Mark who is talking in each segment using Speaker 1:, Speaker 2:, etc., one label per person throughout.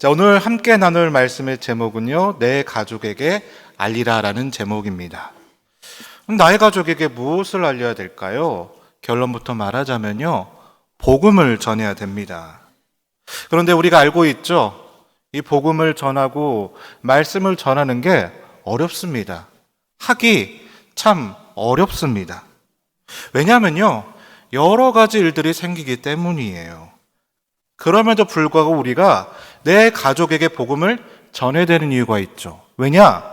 Speaker 1: 자, 오늘 함께 나눌 말씀의 제목은요, 내 가족에게 알리라라는 제목입니다. 나의 가족에게 무엇을 알려야 될까요? 결론부터 말하자면요, 복음을 전해야 됩니다. 그런데 우리가 알고 있죠? 이 복음을 전하고 말씀을 전하는 게 어렵습니다. 하기 참 어렵습니다. 왜냐하면요, 여러 가지 일들이 생기기 때문이에요. 그럼에도 불구하고 우리가 내 가족에게 복음을 전해야 되는 이유가 있죠. 왜냐?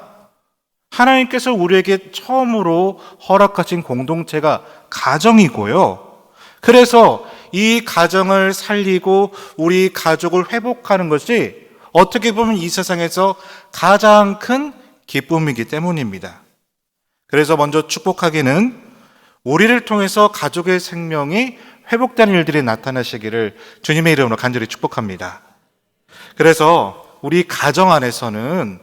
Speaker 1: 하나님께서 우리에게 처음으로 허락하신 공동체가 가정이고요. 그래서 이 가정을 살리고 우리 가족을 회복하는 것이 어떻게 보면 이 세상에서 가장 큰 기쁨이기 때문입니다. 그래서 먼저 축복하기는 우리를 통해서 가족의 생명이 회복되는 일들이 나타나시기를 주님의 이름으로 간절히 축복합니다. 그래서 우리 가정 안에서는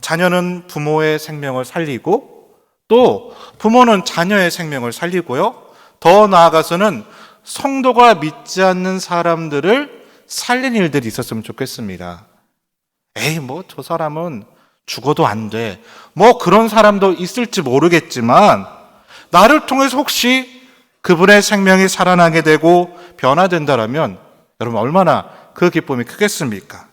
Speaker 1: 자녀는 부모의 생명을 살리고 또 부모는 자녀의 생명을 살리고요. 더 나아가서는 성도가 믿지 않는 사람들을 살리는 일들이 있었으면 좋겠습니다. 에이, 저 사람은 죽어도 안 돼. 그런 사람도 있을지 모르겠지만 나를 통해서 혹시 그분의 생명이 살아나게 되고 변화된다라면 여러분 얼마나 그 기쁨이 크겠습니까?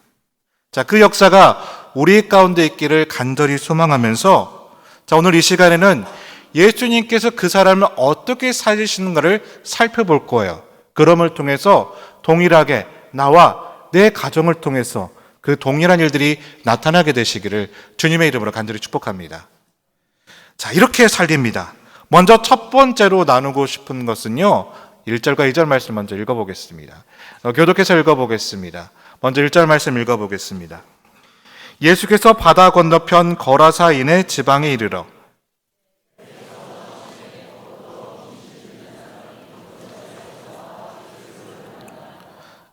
Speaker 1: 자, 그 역사가 우리 가운데 있기를 간절히 소망하면서 자, 오늘 이 시간에는 예수님께서 그 사람을 어떻게 살리시는가를 살펴볼 거예요. 그럼을 통해서 동일하게 나와 내 가정을 통해서 그 동일한 일들이 나타나게 되시기를 주님의 이름으로 간절히 축복합니다. 자, 이렇게 살립니다. 먼저 첫 번째로 나누고 싶은 것은요, 1절과 2절 말씀 먼저 읽어보겠습니다. 교독해서 읽어보겠습니다. 먼저 1절 말씀 읽어보겠습니다. 예수께서 바다 건너편 거라사인의 지방에 이르러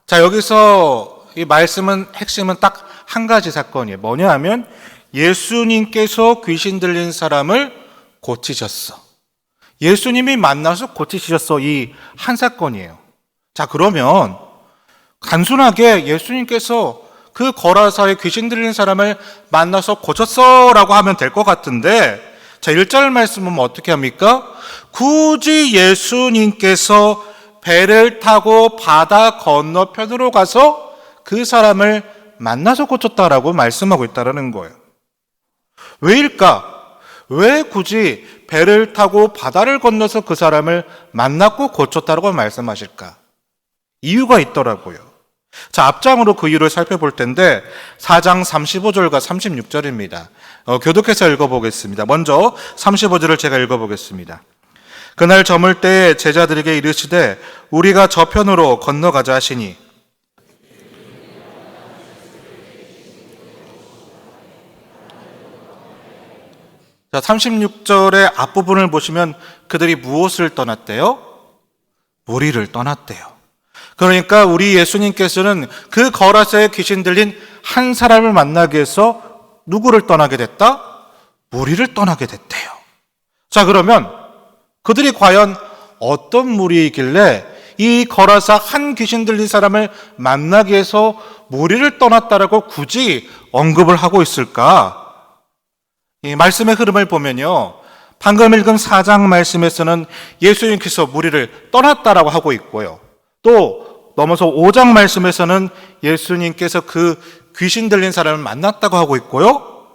Speaker 1: 자, 여기서 이 말씀은 핵심은 딱 한 가지 사건이에요. 뭐냐 하면 예수님께서 귀신 들린 사람을 고치셨어. 예수님이 만나서 고치셨어. 이 한 사건이에요. 자, 그러면 단순하게 예수님께서 그 거라사에 귀신 들린 사람을 만나서 고쳤어라고 하면 될 것 같은데, 자, 1절 말씀은 어떻게 합니까? 굳이 예수님께서 배를 타고 바다 건너편으로 가서 그 사람을 만나서 고쳤다라고 말씀하고 있다는 거예요. 왜일까? 왜 굳이 배를 타고 바다를 건너서 그 사람을 만났고 고쳤다라고 말씀하실까? 이유가 있더라고요. 자, 앞장으로 그 이유를 살펴볼 텐데 4장 35절과 36절입니다. 교독해서 읽어보겠습니다. 먼저 35절을 제가 읽어보겠습니다. 그날 저물 때에 제자들에게 이르시되 우리가 저편으로 건너가자 하시니 자, 36절의 앞부분을 보시면 그들이 무엇을 떠났대요? 무리를 떠났대요. 그러니까 우리 예수님께서는 그 거라사에 귀신 들린 한 사람을 만나기 위해서 누구를 떠나게 됐다? 무리를 떠나게 됐대요. 자, 그러면 그들이 과연 어떤 무리이길래 이 거라사 한 귀신 들린 사람을 만나기 위해서 무리를 떠났다라고 굳이 언급을 하고 있을까? 이 말씀의 흐름을 보면요, 방금 읽은 4장 말씀에서는 예수님께서 무리를 떠났다라고 하고 있고요, 또 넘어서 5장 말씀에서는 예수님께서 그 귀신 들린 사람을 만났다고 하고 있고요,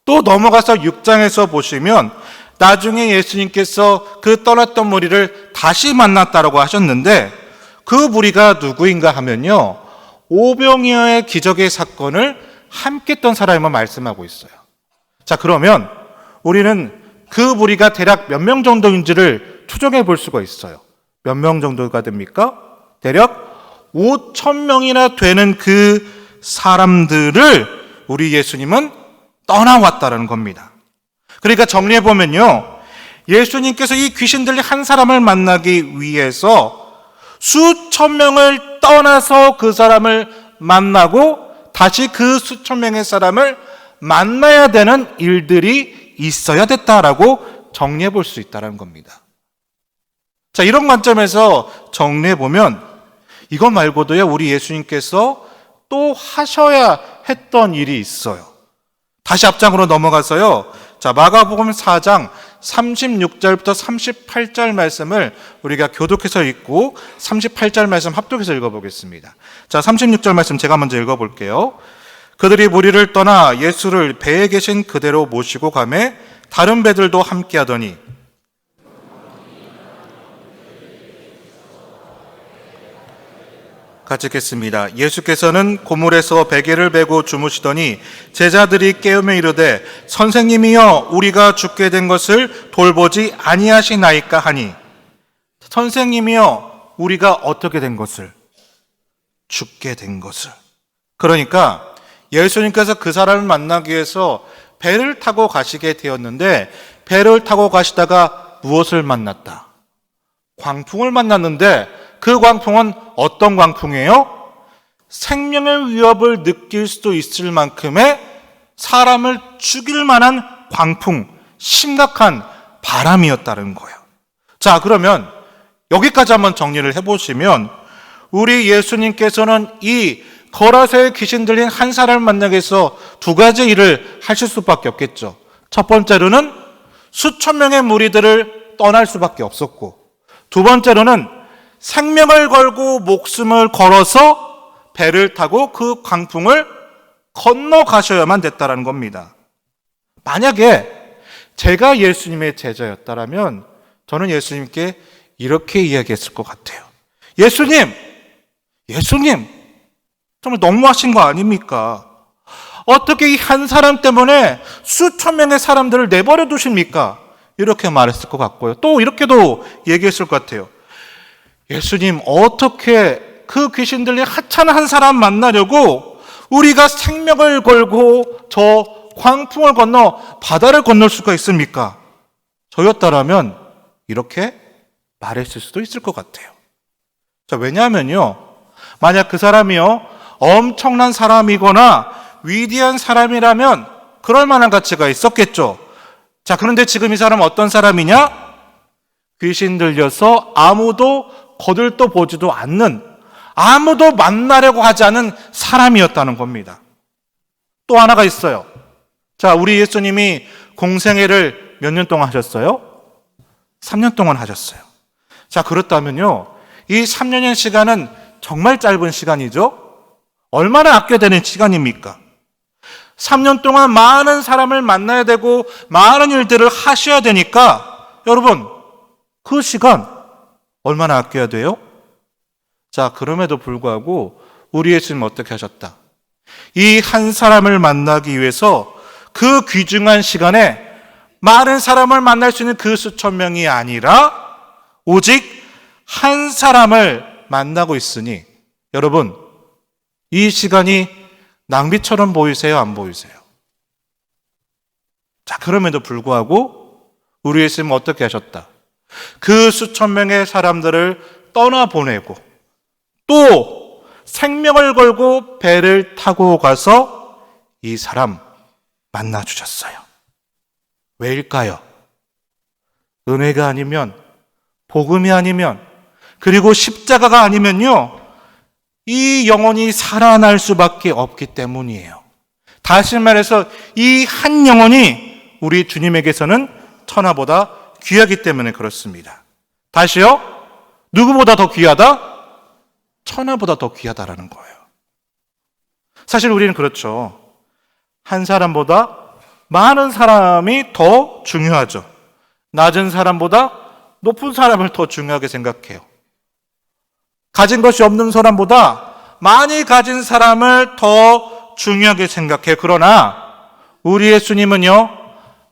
Speaker 1: 또 넘어가서 6장에서 보시면 나중에 예수님께서 그 떠났던 무리를 다시 만났다라고 하셨는데 그 무리가 누구인가 하면요, 오병이어의 기적의 사건을 함께 했던 사람만 말씀하고 있어요. 자, 그러면 우리는 그 무리가 대략 몇 명 정도인지를 추정해 볼 수가 있어요. 몇 명 정도가 됩니까? 대략 5,000명이나 되는 그 사람들을 우리 예수님은 떠나왔다는 겁니다. 그러니까 정리해 보면요, 예수님께서 이 귀신 들린 한 사람을 만나기 위해서 수천 명을 떠나서 그 사람을 만나고 다시 그 수천 명의 사람을 만나야 되는 일들이 있어야 됐다라고 정리해 볼 수 있다는 겁니다. 자, 이런 관점에서 정리해 보면 이것 말고도요, 우리 예수님께서 또 하셔야 했던 일이 있어요. 다시 앞장으로 넘어가서요. 자, 마가복음 4장 36절부터 38절 말씀을 우리가 교독해서 읽고 38절 말씀 합독해서 읽어보겠습니다. 자, 36절 말씀 제가 먼저 읽어볼게요. 그들이 무리를 떠나 예수를 배에 계신 그대로 모시고 가매 다른 배들도 함께 하더니 같이 읽겠습니다. 예수께서는 고물에서 베개를 베고 주무시더니 제자들이 깨우며 이르되 선생님이여 우리가 죽게 된 것을 돌보지 아니하시나이까 하니 선생님이여 우리가 어떻게 된 것을? 죽게 된 것을. 그러니까 예수님께서 그 사람을 만나기 위해서 배를 타고 가시게 되었는데 배를 타고 가시다가 무엇을 만났다? 광풍을 만났는데 그 광풍은 어떤 광풍이에요? 생명의 위협을 느낄 수도 있을 만큼의 사람을 죽일 만한 광풍, 심각한 바람이었다는 거예요. 자, 그러면 여기까지 한번 정리를 해보시면 우리 예수님께서는 이 거라사에 귀신 들린 한 사람을 만나기 위해서 두 가지 일을 하실 수밖에 없겠죠. 첫 번째로는 수천 명의 무리들을 떠날 수밖에 없었고, 두 번째로는 생명을 걸고 목숨을 걸어서 배를 타고 그 광풍을 건너가셔야만 됐다는 겁니다. 만약에 제가 예수님의 제자였다면 저는 예수님께 이렇게 이야기했을 것 같아요. 예수님, 정말 너무하신 거 아닙니까? 어떻게 이 한 사람 때문에 수천 명의 사람들을 내버려 두십니까? 이렇게 말했을 것 같고요. 또 이렇게도 얘기했을 것 같아요. 예수님, 어떻게 그 귀신 들린 하찮은 한 사람 만나려고 우리가 생명을 걸고 저 광풍을 건너 바다를 건널 수가 있습니까? 저였다라면 이렇게 말했을 수도 있을 것 같아요. 자, 왜냐하면요, 만약 그 사람이요 엄청난 사람이거나 위대한 사람이라면 그럴 만한 가치가 있었겠죠. 자, 그런데 지금 이 사람은 어떤 사람이냐? 귀신 들려서 아무도 거들떠 보지도 않는, 아무도 만나려고 하지 않은 사람이었다는 겁니다. 또 하나가 있어요. 자, 우리 예수님이 공생애를 몇 년 동안 하셨어요? 3년 동안 하셨어요. 자, 그렇다면요, 이 3년의 시간은 정말 짧은 시간이죠? 얼마나 아껴야 되는 시간입니까? 3년 동안 많은 사람을 만나야 되고 많은 일들을 하셔야 되니까 여러분, 그 시간 얼마나 아껴야 돼요? 자, 그럼에도 불구하고 우리 예수님 어떻게 하셨다? 이 한 사람을 만나기 위해서 그 귀중한 시간에 많은 사람을 만날 수 있는 그 수천 명이 아니라 오직 한 사람을 만나고 있으니 여러분, 이 시간이 낭비처럼 보이세요? 안 보이세요? 자, 그럼에도 불구하고 우리 예수님은 어떻게 하셨다? 그 수천 명의 사람들을 떠나보내고 또 생명을 걸고 배를 타고 가서 이 사람 만나주셨어요. 왜일까요? 은혜가 아니면, 복음이 아니면, 그리고 십자가가 아니면요, 이 영혼이 살아날 수밖에 없기 때문이에요. 다시 말해서 이 한 영혼이 우리 주님에게서는 천하보다 귀하기 때문에 그렇습니다. 다시요, 누구보다 더 귀하다? 천하보다 더 귀하다라는 거예요. 사실 우리는 그렇죠. 한 사람보다 많은 사람이 더 중요하죠. 낮은 사람보다 높은 사람을 더 중요하게 생각해요. 가진 것이 없는 사람보다 많이 가진 사람을 더 중요하게 생각해요. 그러나 우리 예수님은요,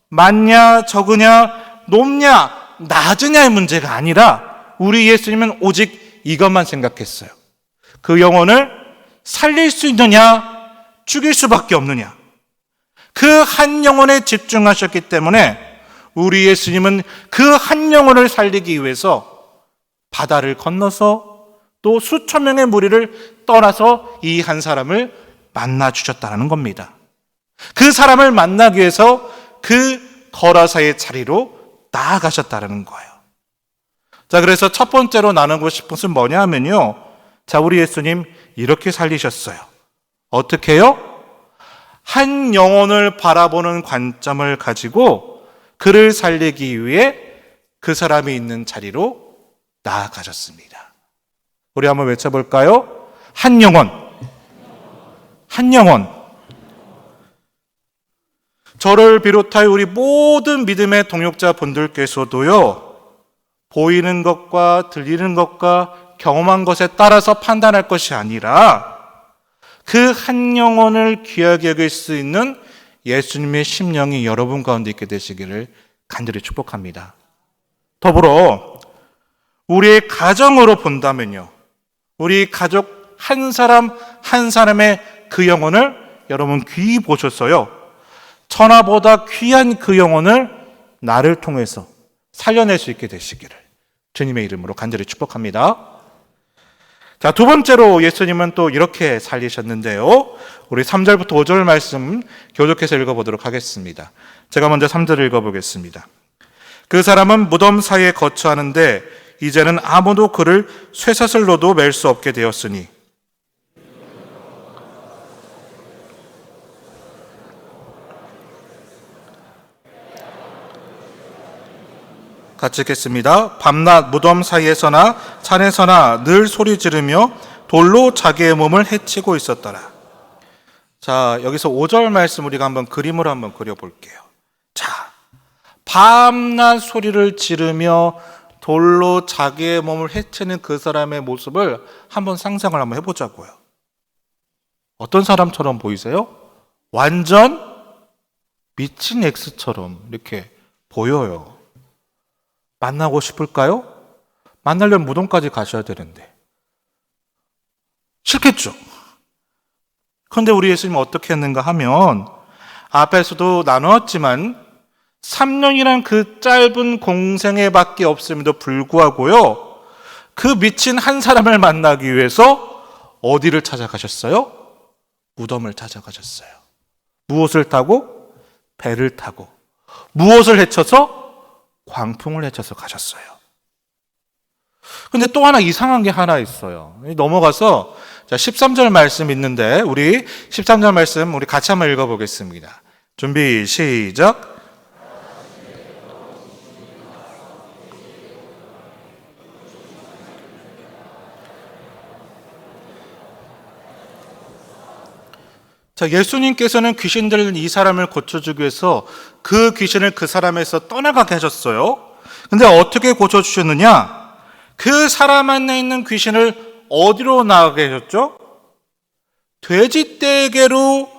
Speaker 1: 많냐 적으냐 높냐 낮으냐의 문제가 아니라 우리 예수님은 오직 이것만 생각했어요. 그 영혼을 살릴 수 있느냐 죽일 수밖에 없느냐, 그 한 영혼에 집중하셨기 때문에 우리 예수님은 그 한 영혼을 살리기 위해서 바다를 건너서 또 수천 명의 무리를 떠나서 이 한 사람을 만나 주셨다는 겁니다. 그 사람을 만나기 위해서 그 거라사의 자리로 나아가셨다는 거예요. 자, 그래서 첫 번째로 나누고 싶은 것은 뭐냐 하면요, 자, 우리 예수님 이렇게 살리셨어요. 어떻게 해요? 한 영혼을 바라보는 관점을 가지고 그를 살리기 위해 그 사람이 있는 자리로 나아가셨습니다. 우리 한번 외쳐볼까요? 한 영혼, 한 영혼. 저를 비롯하여 우리 모든 믿음의 동역자 분들께서도요, 보이는 것과 들리는 것과 경험한 것에 따라서 판단할 것이 아니라 그 한 영혼을 귀하게 여길 수 있는 예수님의 심령이 여러분 가운데 있게 되시기를 간절히 축복합니다. 더불어 우리의 가정으로 본다면요, 우리 가족 한 사람 한 사람의 그 영혼을 여러분 귀히 보셨어요. 천하보다 귀한 그 영혼을 나를 통해서 살려낼 수 있게 되시기를 주님의 이름으로 간절히 축복합니다. 자, 두 번째로 예수님은 또 이렇게 살리셨는데요. 우리 3절부터 5절 말씀 교독해서 읽어보도록 하겠습니다. 제가 먼저 3절을 읽어보겠습니다. 그 사람은 무덤 사이에 거처하는데 이제는 아무도 그를 쇠사슬로도 맬 수 없게 되었으니 같이 읽겠습니다. 밤낮 무덤 사이에서나 산에서나 늘 소리 지르며 돌로 자기의 몸을 해치고 있었더라. 자, 여기서 5절 말씀 우리가 한번 그림으로 한번 그려볼게요. 자, 밤낮 소리를 지르며 돌로 자기의 몸을 해치는 그 사람의 모습을 한번 상상을 한번 해보자고요. 어떤 사람처럼 보이세요? 완전 미친 X처럼 이렇게 보여요. 만나고 싶을까요? 만나려면 무덤까지 가셔야 되는데 싫겠죠. 그런데 우리 예수님은 어떻게 했는가 하면 앞에서도 나누었지만 3년이란 그 짧은 공생애 밖에 없음에도 불구하고요, 그 미친 한 사람을 만나기 위해서 어디를 찾아가셨어요? 무덤을 찾아가셨어요. 무엇을 타고? 배를 타고. 무엇을 헤쳐서? 광풍을 헤쳐서 가셨어요. 근데 또 하나 이상한 게 하나 있어요. 넘어가서 13절 말씀 있는데 우리 13절 말씀 우리 같이 한번 읽어보겠습니다. 준비 시작. 자, 예수님께서는 귀신 들린 이 사람을 고쳐주기 위해서 그 귀신을 그 사람에서 떠나가게 하셨어요. 근데 어떻게 고쳐주셨느냐? 그 사람 안에 있는 귀신을 어디로 나가게 하셨죠? 돼지떼에게로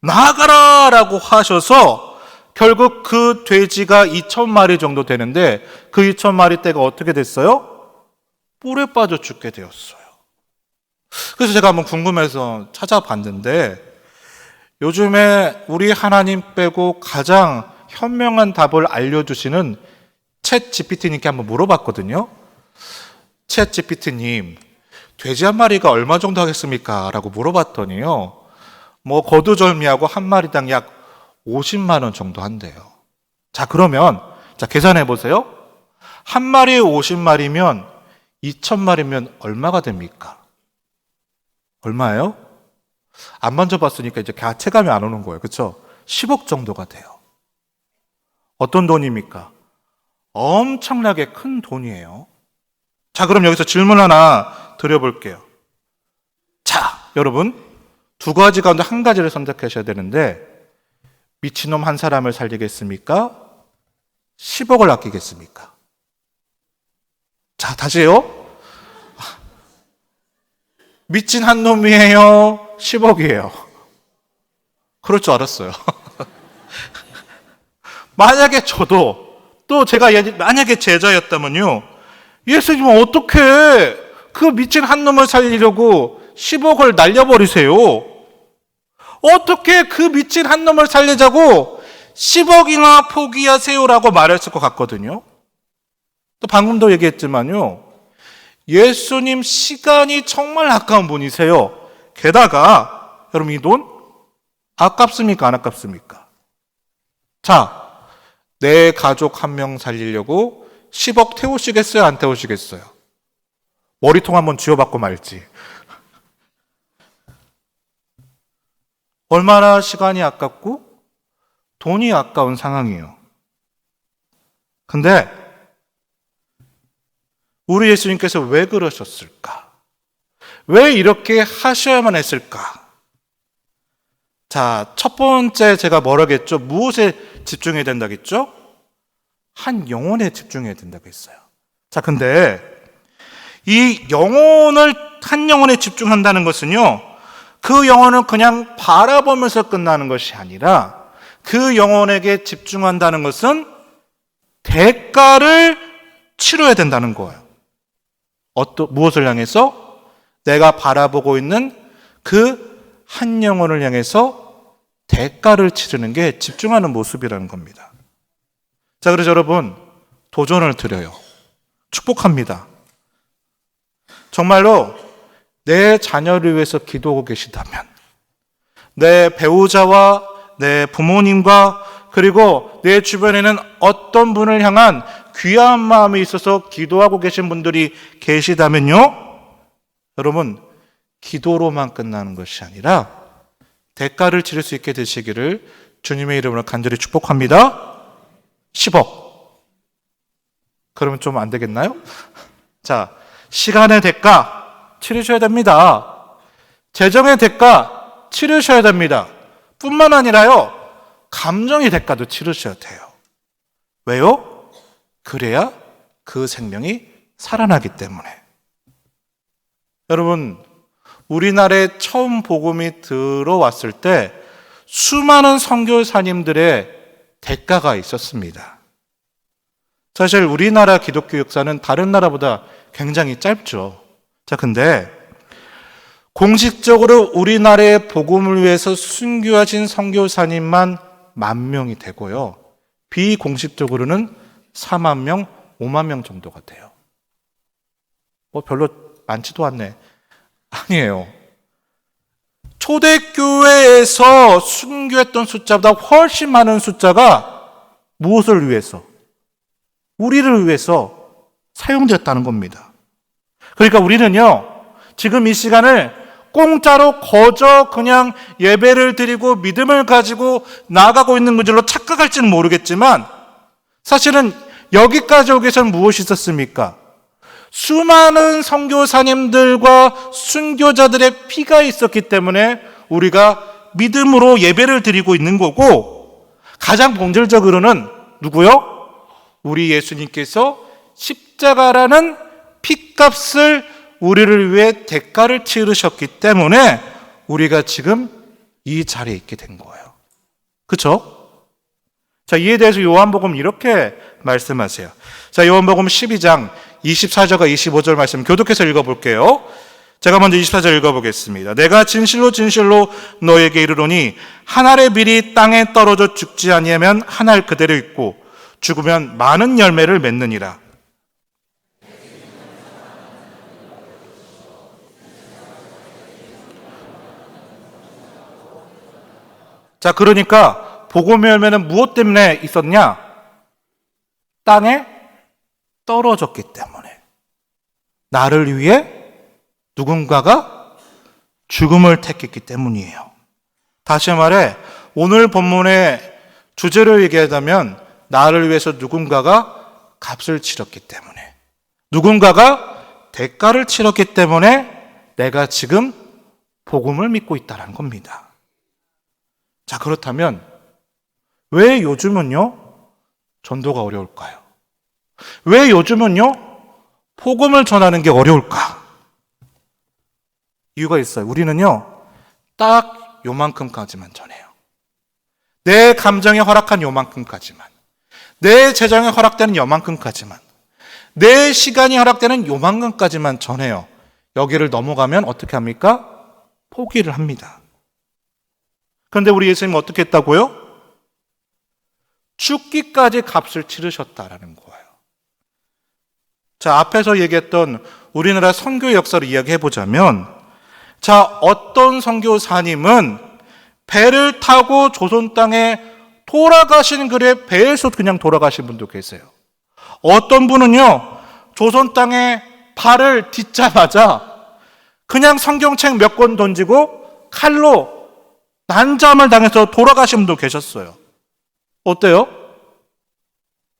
Speaker 1: 나가라 라고 하셔서 결국 그 돼지가 2,000마리 정도 되는데 그 2,000마리 떼가 어떻게 됐어요? 뿔에 빠져 죽게 되었어요. 그래서 제가 한번 궁금해서 찾아봤는데 요즘에 우리 하나님 빼고 가장 현명한 답을 알려주시는 챗 GPT님께 한번 물어봤거든요. 챗 GPT님, 돼지 한 마리가 얼마 정도 하겠습니까? 라고 물어봤더니요, 뭐 거두절미하고 한 마리당 약 50만 원 정도 한대요. 자, 그러면 자 계산해 보세요. 한 마리에 50마리면 2,000마리면 얼마가 됩니까? 얼마예요? 안 만져봤으니까 이제 체감이 안 오는 거예요. 그렇죠? 10억 정도가 돼요. 어떤 돈입니까? 엄청나게 큰 돈이에요. 자, 그럼 여기서 질문 하나 드려볼게요. 자, 여러분, 두 가지 가운데 한 가지를 선택하셔야 되는데 미친놈 한 사람을 살리겠습니까? 10억을 아끼겠습니까? 자, 다시요. 미친 한 놈이에요? 10억이에요? 그럴 줄 알았어요. 만약에 저도 또 제가 만약에 제자였다면요, 예수님은 어떻게 그 미친 한 놈을 살리려고 10억을 날려버리세요? 어떻게 그 미친 한 놈을 살리자고 10억이나 포기하세요라고 말했을 것 같거든요. 또 방금도 얘기했지만요, 예수님 시간이 정말 아까운 분이세요. 게다가 여러분 이 돈 아깝습니까? 안 아깝습니까? 자, 내 가족 한 명 살리려고 10억 태우시겠어요? 안 태우시겠어요? 머리통 한번 쥐어박고 말지. 얼마나 시간이 아깝고 돈이 아까운 상황이에요. 근데 우리 예수님께서 왜 그러셨을까? 왜 이렇게 하셔야만 했을까? 자, 첫 번째 제가 뭐라겠죠? 무엇에 집중해야 된다겠죠? 한 영혼에 집중해야 된다고 했어요. 자, 근데 이 영혼을 한 영혼에 집중한다는 것은요, 그 영혼을 그냥 바라보면서 끝나는 것이 아니라 그 영혼에게 집중한다는 것은 대가를 치러야 된다는 거예요. 무엇을 향해서? 내가 바라보고 있는 그 한 영혼을 향해서 대가를 치르는 게 집중하는 모습이라는 겁니다. 자, 그래서 여러분, 도전을 드려요. 축복합니다. 정말로 내 자녀를 위해서 기도하고 계시다면, 내 배우자와 내 부모님과 그리고 내 주변에는 어떤 분을 향한 귀한 마음이 있어서 기도하고 계신 분들이 계시다면요, 여러분, 기도로만 끝나는 것이 아니라 대가를 치를 수 있게 되시기를 주님의 이름으로 간절히 축복합니다. 10억. 그러면 좀 안 되겠나요? 자, 시간의 대가 치르셔야 됩니다. 재정의 대가 치르셔야 됩니다. 뿐만 아니라요, 감정의 대가도 치르셔야 돼요. 왜요? 그래야 그 생명이 살아나기 때문에. 여러분, 우리나라에 처음 복음이 들어왔을 때 수많은 선교사님들의 대가가 있었습니다. 사실 우리나라 기독교 역사는 다른 나라보다 굉장히 짧죠. 자, 근데 공식적으로 우리나라의 복음을 위해서 순교하신 선교사님만 10,000명이 되고요, 비공식적으로는 40,000명, 50,000명 정도가 돼요. 별로 많지도 않네. 아니에요. 초대교회에서 순교했던 숫자보다 훨씬 많은 숫자가 무엇을 위해서? 우리를 위해서 사용되었다는 겁니다. 그러니까 우리는요, 지금 이 시간을 공짜로 거저 그냥 예배를 드리고 믿음을 가지고 나아가고 있는 줄로 착각할지는 모르겠지만, 사실은 여기까지 오기 전 무엇이 있었습니까? 수많은 선교사님들과 순교자들의 피가 있었기 때문에 우리가 믿음으로 예배를 드리고 있는 거고, 가장 본질적으로는 누구요? 우리 예수님께서 십자가라는 피값을 우리를 위해 대가를 치르셨기 때문에 우리가 지금 이 자리에 있게 된 거예요. 그렇죠? 자, 이에 대해서 요한복음 이렇게 말씀하세요. 자, 요한복음 12장 24절과 25절 말씀 교독해서 읽어볼게요. 제가 먼저 24절 읽어보겠습니다. 내가 진실로 진실로 너에게 이르노니 한 알의 밀이 땅에 떨어져 죽지 아니하면 한 알 그대로 있고 죽으면 많은 열매를 맺느니라. 자, 그러니까 복음의 열매는 무엇 때문에 있었냐? 땅에 떨어졌기 때문에. 나를 위해 누군가가 죽음을 택했기 때문이에요. 다시 말해, 오늘 본문의 주제로 얘기하자면 나를 위해서 누군가가 값을 치렀기 때문에, 누군가가 대가를 치렀기 때문에 내가 지금 복음을 믿고 있다는 겁니다. 자, 그렇다면 왜 요즘은요, 전도가 어려울까요? 왜 요즘은요, 복음을 전하는 게 어려울까? 이유가 있어요. 우리는요, 딱 요만큼까지만 전해요. 내 감정에 허락한 요만큼까지만, 내 재정에 허락되는 요만큼까지만, 내 시간이 허락되는 요만큼까지만 전해요. 여기를 넘어가면 어떻게 합니까? 포기를 합니다. 그런데 우리 예수님은 어떻게 했다고요? 죽기까지 값을 치르셨다라는 거예요. 자, 앞에서 얘기했던 우리나라 선교 역사를 이야기해보자면, 자, 어떤 선교사님은 배를 타고 조선 땅에 돌아가시는 길에 배에서 그냥 돌아가신 분도 계세요. 어떤 분은요, 조선 땅에 발을 딛자마자 그냥 성경책 몇 권 던지고 칼로 난잠을 당해서 돌아가신 분도 계셨어요. 어때요?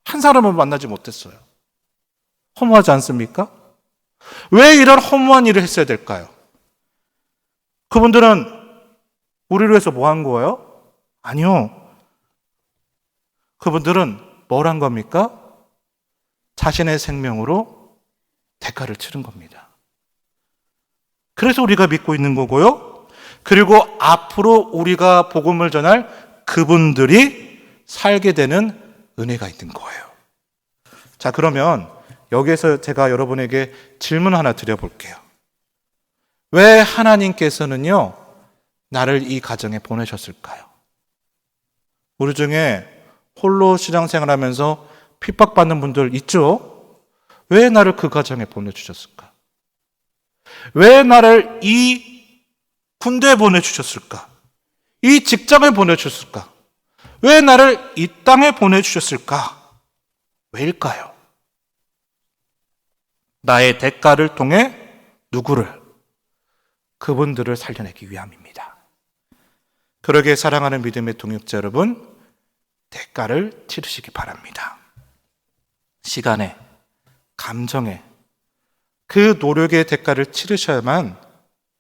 Speaker 1: 한 사람을 만나지 못했어요. 허무하지 않습니까? 왜 이런 허무한 일을 했어야 될까요? 그분들은 우리를 위해서 뭐 한 거예요? 아니요. 그분들은 뭘 한 겁니까? 자신의 생명으로 대가를 치른 겁니다. 그래서 우리가 믿고 있는 거고요. 그리고 앞으로 우리가 복음을 전할 그분들이 살게 되는 은혜가 있는 거예요. 자, 그러면 여기에서 제가 여러분에게 질문 하나 드려볼게요. 왜 하나님께서는요, 나를 이 가정에 보내셨을까요? 우리 중에 홀로 신앙생활 하면서 핍박받는 분들 있죠? 왜 나를 그 가정에 보내주셨을까? 왜 나를 이 군대에 보내주셨을까? 이 직장에 보내주셨을까? 왜 나를 이 땅에 보내주셨을까? 왜일까요? 나의 대가를 통해 누구를? 그분들을 살려내기 위함입니다. 그러기에 사랑하는 믿음의 동역자 여러분, 대가를 치르시기 바랍니다. 시간에, 감정에, 그 노력의 대가를 치르셔야만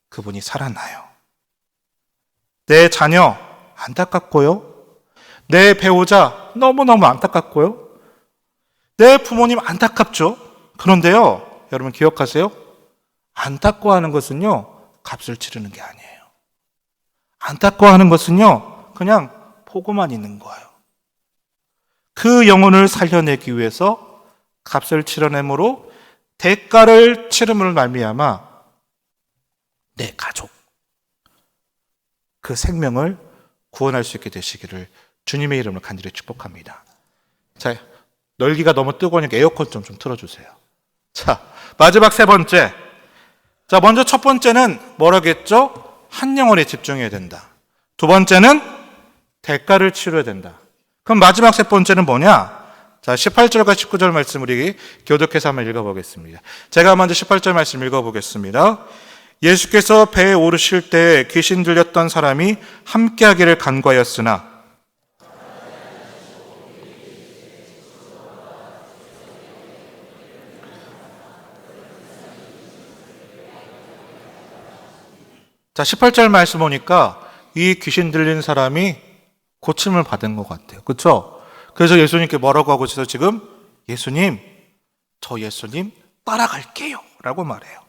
Speaker 1: 그분이 살아나요. 내 자녀 안타깝고요. 내 배우자 너무너무 안타깝고요. 내 부모님 안타깝죠. 그런데요, 여러분 기억하세요. 안타까워하는 것은요, 값을 치르는 게 아니에요. 안타까워하는 것은요, 그냥 보고만 있는 거예요. 그 영혼을 살려내기 위해서 값을 치러내므로 대가를 치름을 말미암아 내 가족, 그 생명을 구원할 수 있게 되시기를 주님의 이름으로 간절히 축복합니다. 자, 열기가 너무 뜨거우니까 에어컨 좀 틀어주세요. 자, 마지막 세 번째. 자, 먼저 첫 번째는 뭐라겠죠? 한 영혼에 집중해야 된다. 두 번째는 대가를 치러야 된다. 그럼 마지막 세 번째는 뭐냐? 자, 18절과 19절 말씀 우리 교독해서 한번 읽어보겠습니다. 제가 먼저 18절 말씀 읽어보겠습니다. 예수께서 배에 오르실 때 귀신 들렸던 사람이 함께하기를 간구하였으나 자, 18절 말씀 보니까 이 귀신 들린 사람이 고침을 받은 것 같아요. 그렇죠? 그래서 예수님께 뭐라고 하고 있어서 지금 예수님, 저 예수님 따라갈게요 라고 말해요.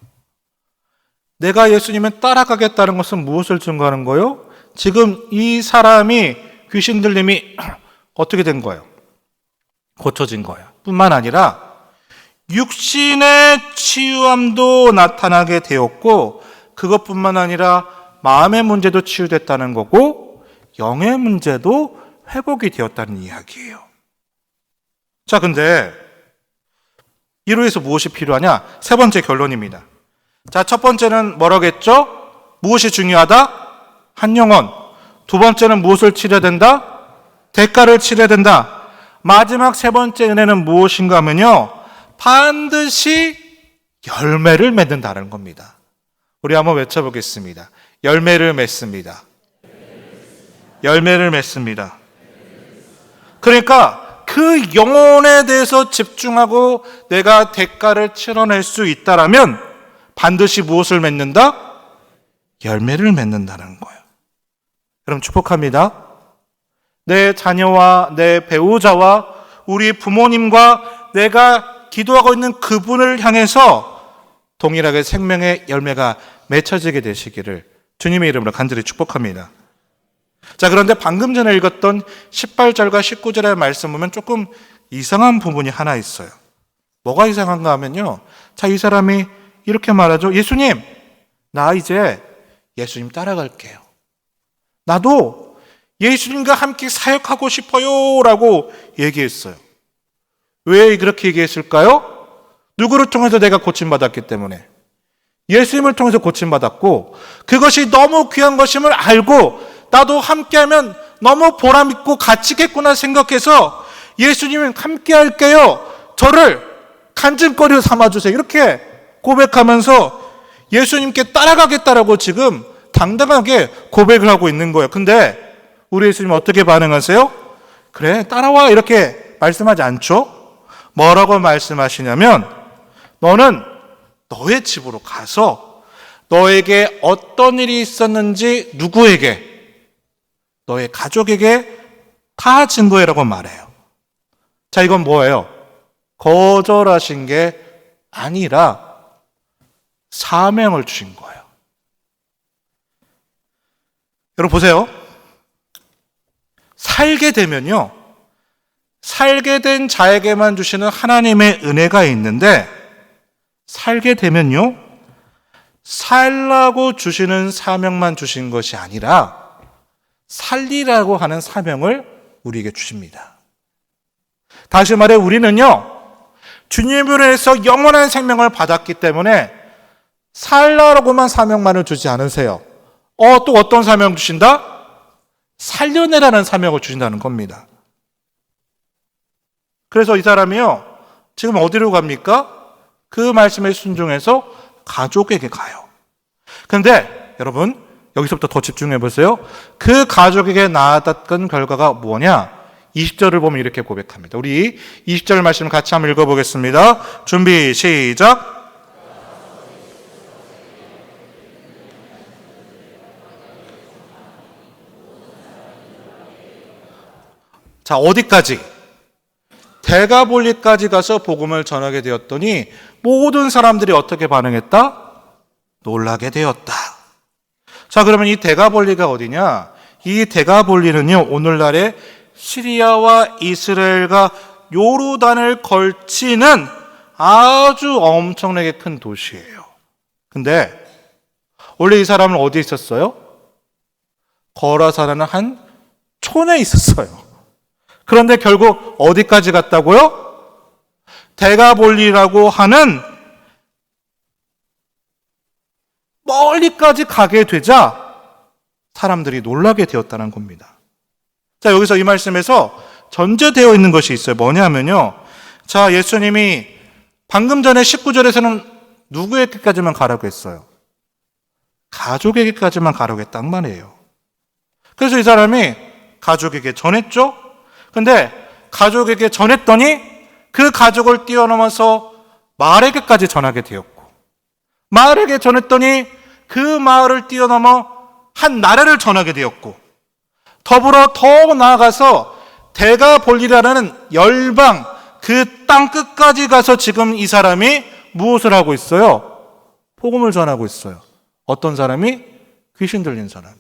Speaker 1: 내가 예수님을 따라가겠다는 것은 무엇을 증거하는 거예요? 지금 이 사람이 귀신 들림이 어떻게 된 거예요? 고쳐진 거예요. 뿐만 아니라 육신의 치유함도 나타나게 되었고 그것뿐만 아니라 마음의 문제도 치유됐다는 거고 영의 문제도 회복이 되었다는 이야기예요. 자, 근데 이로 해서 무엇이 필요하냐? 세 번째 결론입니다. 자, 첫 번째는 뭐라겠죠? 무엇이 중요하다? 한 영혼. 두 번째는 무엇을 치러야 된다? 대가를 치러야 된다. 마지막 세 번째 은혜는 무엇인가 하면요, 반드시 열매를 맺는다는 겁니다. 우리 한번 외쳐보겠습니다. 열매를 맺습니다. 열매를 맺습니다. 그러니까 그 영혼에 대해서 집중하고 내가 대가를 치러낼 수 있다라면 반드시 무엇을 맺는다? 열매를 맺는다는 거예요. 여러분 축복합니다. 내 자녀와 내 배우자와 우리 부모님과 내가 기도하고 있는 그분을 향해서 동일하게 생명의 열매가 맺혀지게 되시기를 주님의 이름으로 간절히 축복합니다. 자, 그런데 방금 전에 읽었던 18절과 19절의 말씀 보면 조금 이상한 부분이 하나 있어요. 뭐가 이상한가 하면요, 자, 이 사람이 이렇게 말하죠. 예수님, 나 이제 예수님 따라갈게요. 나도 예수님과 함께 사역하고 싶어요 라고 얘기했어요. 왜 그렇게 얘기했을까요? 누구를 통해서 내가 고침받았기 때문에, 예수님을 통해서 고침받았고 그것이 너무 귀한 것임을 알고 나도 함께하면 너무 보람있고 가치겠구나 생각해서 예수님은 함께할게요, 저를 간증거리로 삼아주세요, 이렇게 고백하면서 예수님께 따라가겠다라고 지금 당당하게 고백을 하고 있는 거예요. 근데 우리 예수님 어떻게 반응하세요? 그래, 따라와, 이렇게 말씀하지 않죠? 뭐라고 말씀하시냐면, 너는 너의 집으로 가서 너에게 어떤 일이 있었는지 누구에게, 너의 가족에게 다 증거해라고 말해요. 자, 이건 뭐예요? 거절하신 게 아니라 사명을 주신 거예요. 여러분 보세요. 살게 되면요, 살게 된 자에게만 주시는 하나님의 은혜가 있는데, 살게 되면요, 살라고 주시는 사명만 주신 것이 아니라 살리라고 하는 사명을 우리에게 주십니다. 다시 말해 우리는요, 주님으로 해서 영원한 생명을 받았기 때문에 살라고만 사명만을 주지 않으세요. 또 어떤 사명 주신다? 살려내라는 사명을 주신다는 겁니다. 그래서 이 사람이요, 지금 어디로 갑니까? 그 말씀에 순종해서 가족에게 가요. 그런데 여러분, 여기서부터 더 집중해 보세요. 그 가족에게 나아갔던 결과가 뭐냐? 20절을 보면 이렇게 고백합니다. 우리 20절 말씀을 같이 한번 읽어보겠습니다. 준비, 시작. 자, 어디까지? 데가볼리까지 가서 복음을 전하게 되었더니 모든 사람들이 어떻게 반응했다? 놀라게 되었다. 자, 그러면 이 데가볼리가 어디냐? 이 데가볼리는요, 오늘날의 시리아와 이스라엘과 요르단을 걸치는 아주 엄청나게 큰 도시예요. 근데 원래 이 사람은 어디에 있었어요? 거라사라는 한 촌에 있었어요. 그런데 결국 어디까지 갔다고요? 데가볼리라고 하는 멀리까지 가게 되자 사람들이 놀라게 되었다는 겁니다. 자, 여기서 이 말씀에서 전제되어 있는 것이 있어요. 뭐냐면요, 자, 예수님이 방금 전에 19절에서는 누구에게까지만 가라고 했어요? 가족에게까지만 가라고 했단 말이에요. 그래서 이 사람이 가족에게 전했죠? 근데 가족에게 전했더니 그 가족을 뛰어넘어서 마을에게까지 전하게 되었고, 마을에게 전했더니 그 마을을 뛰어넘어 한 나라를 전하게 되었고, 더불어 더 나아가서 데가볼리라는 열방, 그 땅 끝까지 가서 지금 이 사람이 무엇을 하고 있어요? 복음을 전하고 있어요. 어떤 사람이? 귀신 들린 사람이.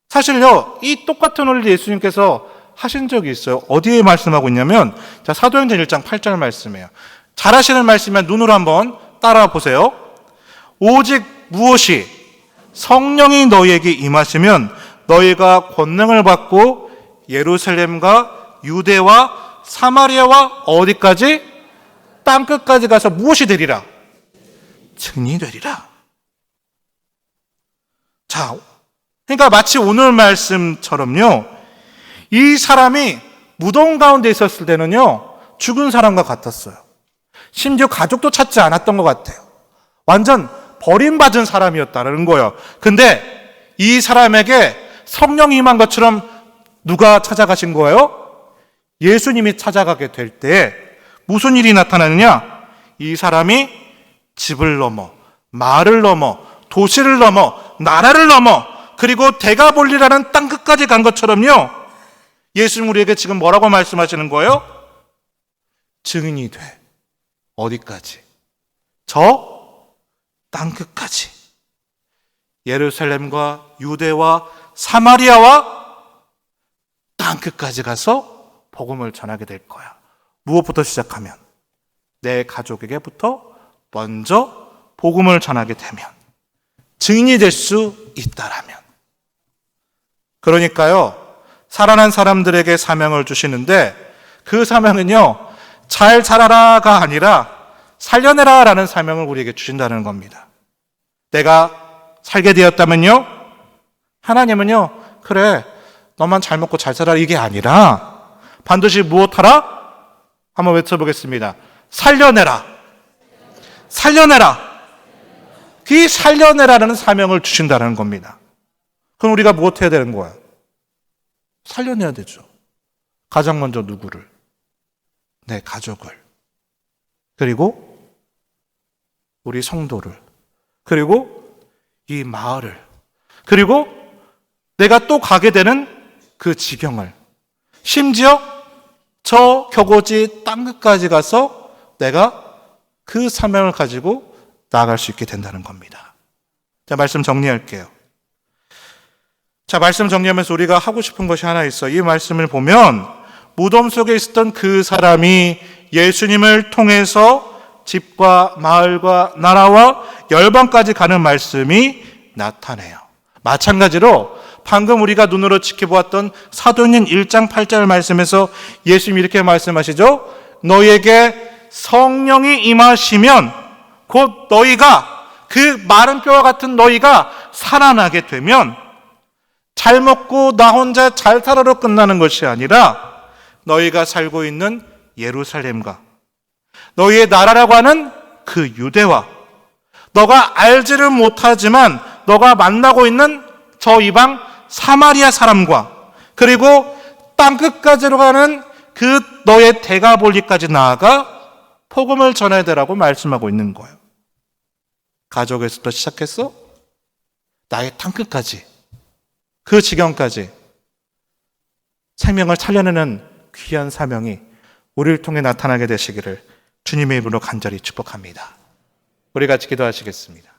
Speaker 1: 사실요, 이 똑같은 원리를 예수님께서 하신 적이 있어요. 어디에 말씀하고 있냐면, 자, 사도행전 1장 8절 말씀이에요. 잘 하시는 말씀이면 눈으로 한번 따라와 보세요. 오직 무엇이 성령이 너희에게 임하시면 너희가 권능을 받고 예루살렘과 유대와 사마리아와 어디까지? 땅끝까지 가서 무엇이 되리라? 증인이 되리라. 자, 그러니까 마치 오늘 말씀처럼요, 이 사람이 무덤 가운데 있었을 때는요, 죽은 사람과 같았어요. 심지어 가족도 찾지 않았던 것 같아요. 완전 버림받은 사람이었다는 거예요. 근데 이 사람에게 성령이 임한 것처럼 누가 찾아가신 거예요? 예수님이 찾아가게 될 때 무슨 일이 나타나느냐? 이 사람이 집을 넘어, 마을을 넘어, 도시를 넘어, 나라를 넘어, 그리고 데가볼리라는 땅 끝까지 간 것처럼요, 예수님 우리에게 지금 뭐라고 말씀하시는 거예요? 증인이 돼. 어디까지? 저 땅 끝까지. 예루살렘과 유대와 사마리아와 땅 끝까지 가서 복음을 전하게 될 거야. 무엇부터 시작하면? 내 가족에게부터 먼저 복음을 전하게 되면, 증인이 될 수 있다라면. 그러니까요, 살아난 사람들에게 사명을 주시는데, 그 사명은요, 잘 자라라가 아니라 살려내라라는 사명을 우리에게 주신다는 겁니다. 내가 살게 되었다면요, 하나님은요, 그래, 너만 잘 먹고 잘 살아, 이게 아니라 반드시 무엇하라? 한번 외쳐보겠습니다. 살려내라. 살려내라. 이 살려내라는 사명을 주신다는 겁니다. 그럼 우리가 무엇 해야 되는 거야? 살려내야 되죠. 가장 먼저 누구를? 내 가족을. 그리고 우리 성도를. 그리고 이 마을을. 그리고 내가 또 가게 되는 그 지경을. 심지어 저 격오지 땅끝까지 가서 내가 그 사명을 가지고 나아갈 수 있게 된다는 겁니다. 자, 말씀 정리할게요. 자, 말씀 정리하면서 우리가 하고 싶은 것이 하나 있어요. 이 말씀을 보면 무덤 속에 있었던 그 사람이 예수님을 통해서 집과 마을과 나라와 열방까지 가는 말씀이 나타나요. 마찬가지로 방금 우리가 눈으로 지켜보았던 사도행전 1장 8절 말씀에서 예수님이 이렇게 말씀하시죠. 너희에게 성령이 임하시면 곧 너희가 그 마른 뼈와 같은 너희가 살아나게 되면 잘 먹고 나 혼자 잘 살아로 끝나는 것이 아니라 너희가 살고 있는 예루살렘과 너희의 나라라고 하는 그 유대와 너가 알지를 못하지만 너가 만나고 있는 저 이방 사마리아 사람과 그리고 땅끝까지로 가는 그 너의 데가볼리까지 나아가 복음을 전해야 되라고 말씀하고 있는 거예요. 가족에서부터 시작해서 나의 땅끝까지 그 지경까지 생명을 살려내는 귀한 사명이 우리를 통해 나타나게 되시기를 주님의 이름으로 간절히 축복합니다. 우리 같이 기도하시겠습니다.